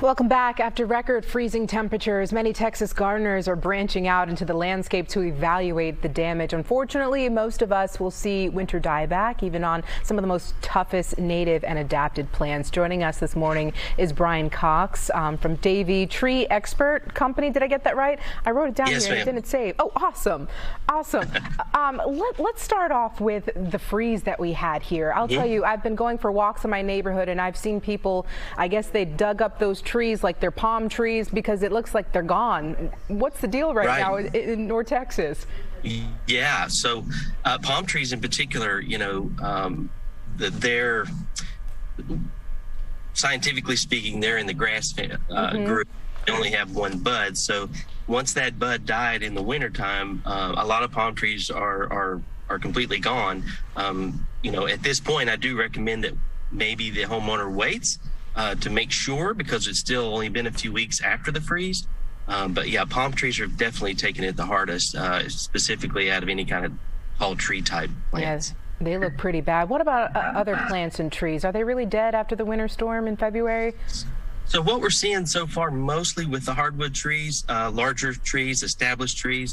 Welcome back. After record freezing temperatures, many Texas gardeners are branching out into the landscape to evaluate the damage. Unfortunately, most of us will see winter dieback, even on some of the most toughest native and adapted plants. Joining us this morning is Brian Cox from Davey Tree Expert Company. Did I get that right? I wrote it down Yes, here and it didn't save. Oh, awesome. Awesome. Let's start off with the freeze that we had here. I'll tell you, I've been going for walks in my neighborhood and I've seen people, I guess they dug up those trees like they're palm trees because it looks like they're gone. What's the deal right now in North Texas? Yeah, so palm trees in particular, you know, they're scientifically speaking, they're in the grass group. They only have one bud. So once that bud died in the wintertime, a lot of palm trees are completely gone. You know, at this point, I do recommend that maybe the homeowner waits to make sure, because it's still only been a few weeks after the freeze. But yeah, palm trees are definitely taking it the hardest, specifically out of any kind of tall tree type plants. Yes, they look pretty bad. What about other plants and trees? Are they really dead after the winter storm in February? So what we're seeing so far, mostly with the hardwood trees, larger trees, established trees,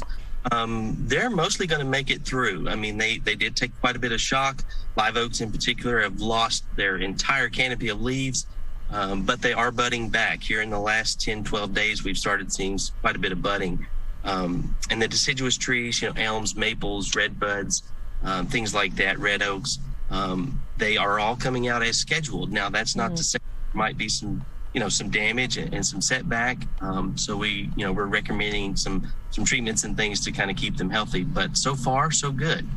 they're mostly going to make it through. I mean, they did take quite a bit of shock. Live oaks in particular have lost their entire canopy of leaves. But they are budding back. Here in the last 10, 12 days, we've started seeing quite a bit of budding. And the deciduous trees, you know, elms, maples, redbuds, things like that, red oaks, they are all coming out as scheduled. Now, that's not to say there might be some, you know, some damage and some setback. So we're recommending some treatments and things to kind of keep them healthy. But so far, so good.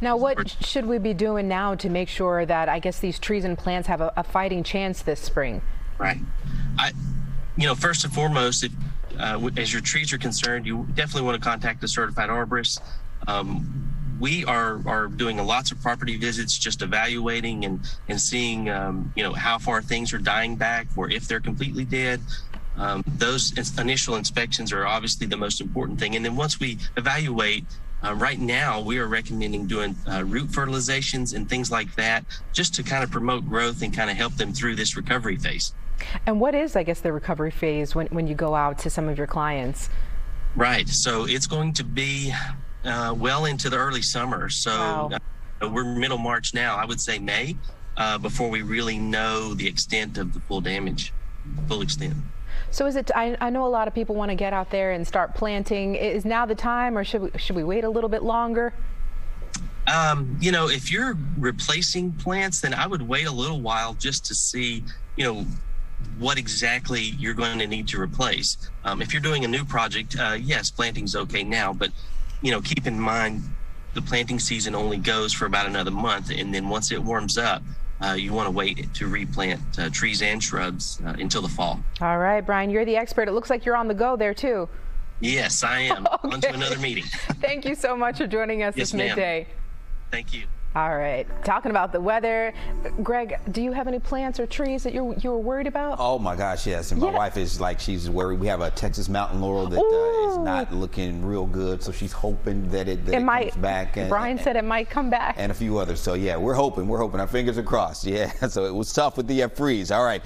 Now, what should we be doing now to make sure that, I guess, these trees and plants have a fighting chance this spring? Right. You know, first and foremost, as your trees are concerned, you definitely want to contact a certified arborist. We are doing lots of property visits, just evaluating and seeing, you know, how far things are dying back or if they're completely dead. Those initial inspections are obviously the most important thing. And then once we evaluate, right now, we are recommending doing root fertilizations and things like that, just to kind of promote growth and kind of help them through this recovery phase. And what is, I guess, the recovery phase when you go out to some of your clients? Right. So it's going to be well into the early summer. So we're middle March now. I would say May before we really know the extent of the full damage, full extent. So is it, I know a lot of people want to get out there and start planting. Is now the time, or should we wait a little bit longer? You know, if you're replacing plants, then I would wait a little while just to see, you know, what exactly you're going to need to replace. If you're doing a new project, yes, planting's okay now, but, you know, keep in mind the planting season only goes for about another month. And then once it warms up, you want to wait to replant trees and shrubs until the fall. All right, Brian, you're the expert. It looks like you're on the go there, too. Yes, I am. Okay. On to another meeting. Thank you so much for joining us this midday. Thank you. All right. Talking about the weather, Greg, do you have any plants or trees that you were worried about? Oh my gosh, yes. And my wife is like, she's worried. We have a Texas mountain laurel that is not looking real good, so she's hoping that it comes back. And Brian said it might come back. And a few others. So yeah, we're hoping. Our fingers are crossed. Yeah. So it was tough with the freeze. All right.